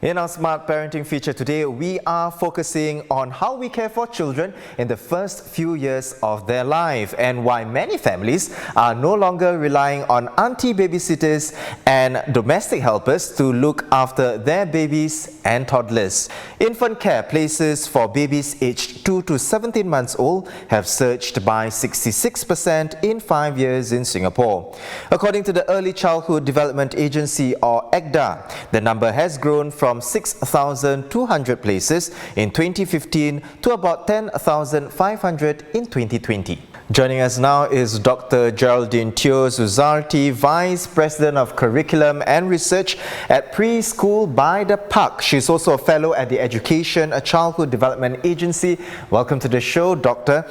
In our Smart Parenting feature today, we are focusing on how we care for children in the first few years of their life and why many families are no longer relying on auntie babysitters and domestic helpers to look after their babies and toddlers. Infant care places for babies aged 2 to 17 months old have surged by 66% in 5 years in Singapore. According to the Early Childhood Development Agency, or ECDA, the number has grown from 6,200 places in 2015 to about 10,500 in 2020. Joining us now is Dr. Geraldine Teo-Zuzarte, Vice President of Curriculum and Research at Preschool by the Park. She's also a fellow at the Education, a Childhood Development Agency. Welcome to the show, Doctor.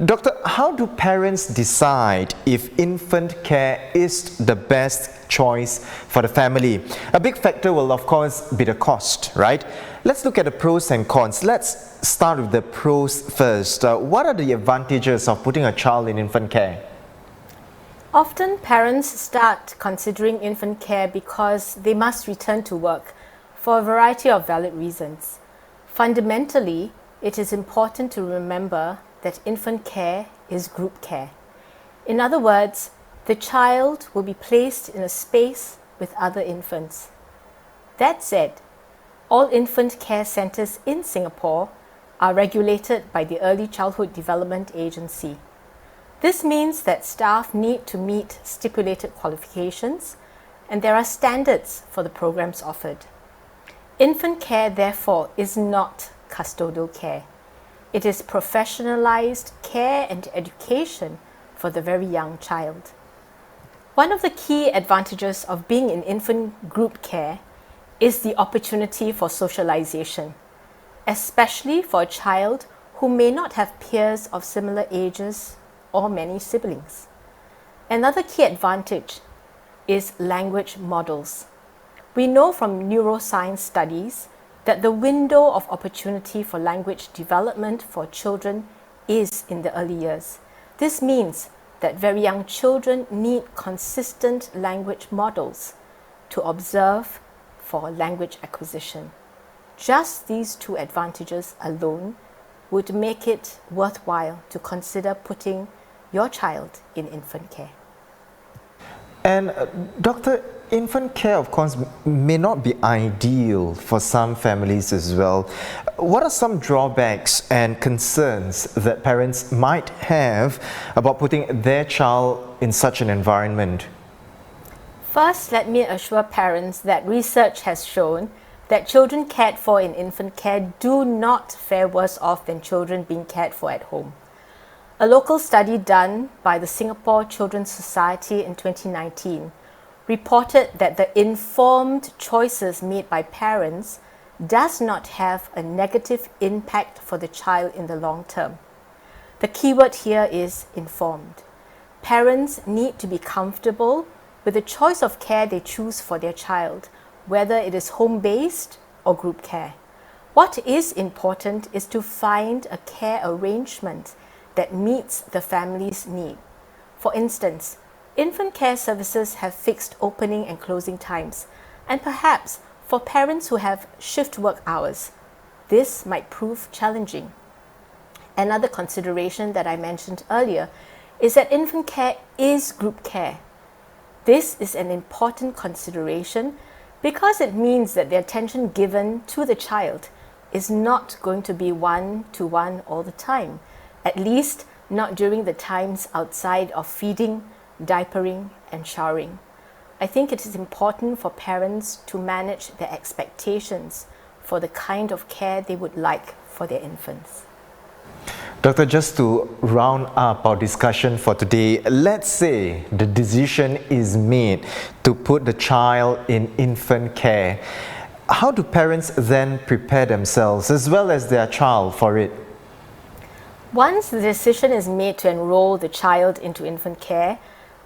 Doctor, how do parents decide if infant care is the best choice for the family? A big factor will, of course, be the cost, right? Let's look at the pros and cons. Let's start with the pros first. What are the advantages of putting a child in infant care? Often parents start considering infant care because they must return to work for a variety of valid reasons. Fundamentally, it is important to remember that infant care is group care. In other words, the child will be placed in a space with other infants. That said, all infant care centres in Singapore are regulated by the Early Childhood Development Agency. This means that staff need to meet stipulated qualifications, and there are standards for the programs offered. Infant care, therefore, is not custodial care. It is professionalized care and education for the very young child. One of the key advantages of being in infant group care is the opportunity for socialization, especially for a child who may not have peers of similar ages or many siblings. Another key advantage is language models. We know from neuroscience studies that the window of opportunity for language development for children is in the early years. This means that very young children need consistent language models to observe for language acquisition. Just these two advantages alone would make it worthwhile to consider putting your child in infant care. And Doctor, infant care, of course, may not be ideal for some families as well. What are some drawbacks and concerns that parents might have about putting their child in such an environment? First, let me assure parents that research has shown that children cared for in infant care do not fare worse off than children being cared for at home. A local study done by the Singapore Children's Society in 2019 reported that the informed choices made by parents does not have a negative impact for the child in the long term. The keyword here is informed. Parents need to be comfortable with the choice of care they choose for their child, whether it is home-based or group care. What is important is to find a care arrangement that meets the family's need. For instance, infant care services have fixed opening and closing times, and perhaps for parents who have shift work hours, this might prove challenging. Another consideration that I mentioned earlier is that infant care is group care. This is an important consideration because it means that the attention given to the child is not going to be one-to-one all the time, at least not during the times outside of feeding, diapering, and showering. I think it is important for parents to manage their expectations for the kind of care they would like for their infants. Doctor, just to round up our discussion for today, let's say the decision is made to put the child in infant care. How do parents then prepare themselves as well as their child for it? Once the decision is made to enroll the child into infant care,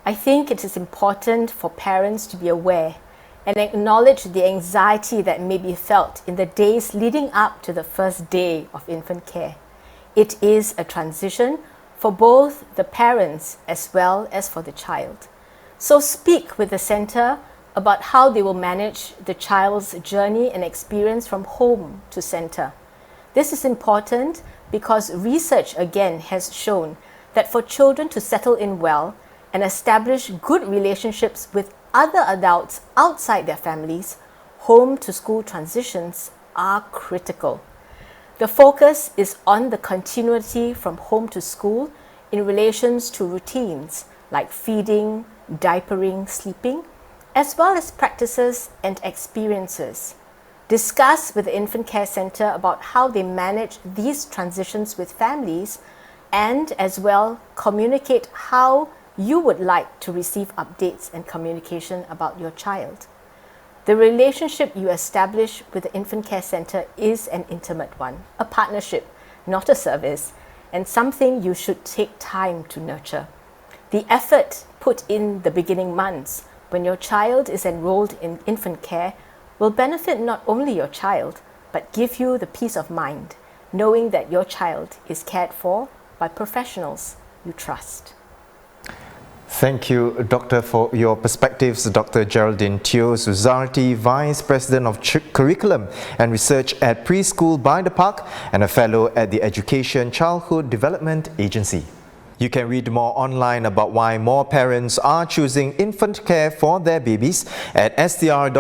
I think it is important for parents to be aware and acknowledge the anxiety that may be felt in the days leading up to the first day of infant care. It is a transition for both the parents as well as for the child. So speak with the centre about how they will manage the child's journey and experience from home to center. This is important because research again has shown that for children to settle in well and establish good relationships with other adults outside their families, home to school transitions are critical. The focus is on the continuity from home to school in relations to routines like feeding, diapering, sleeping, as well as practices and experiences. Discuss with the Infant Care Centre about how they manage these transitions with families, and as well communicate how you would like to receive updates and communication about your child. The relationship you establish with the Infant Care Centre is an intimate one, a partnership, not a service, and something you should take time to nurture. The effort put in the beginning months when your child is enrolled in infant care will benefit not only your child, but give you the peace of mind, knowing that your child is cared for by professionals you trust. Thank you, Doctor, for your perspectives. Dr. Geraldine Teo-Zuzarte, Vice President of Curriculum and Research at Preschool by the Park and a Fellow at the Education Childhood Development Agency. You can read more online about why more parents are choosing infant care for their babies at str.sg/smart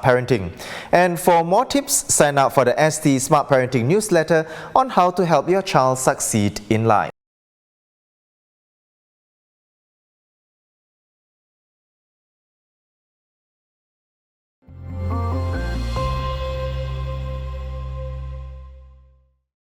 parenting. And for more tips, sign up for the ST Smart Parenting newsletter on how to help your child succeed in life.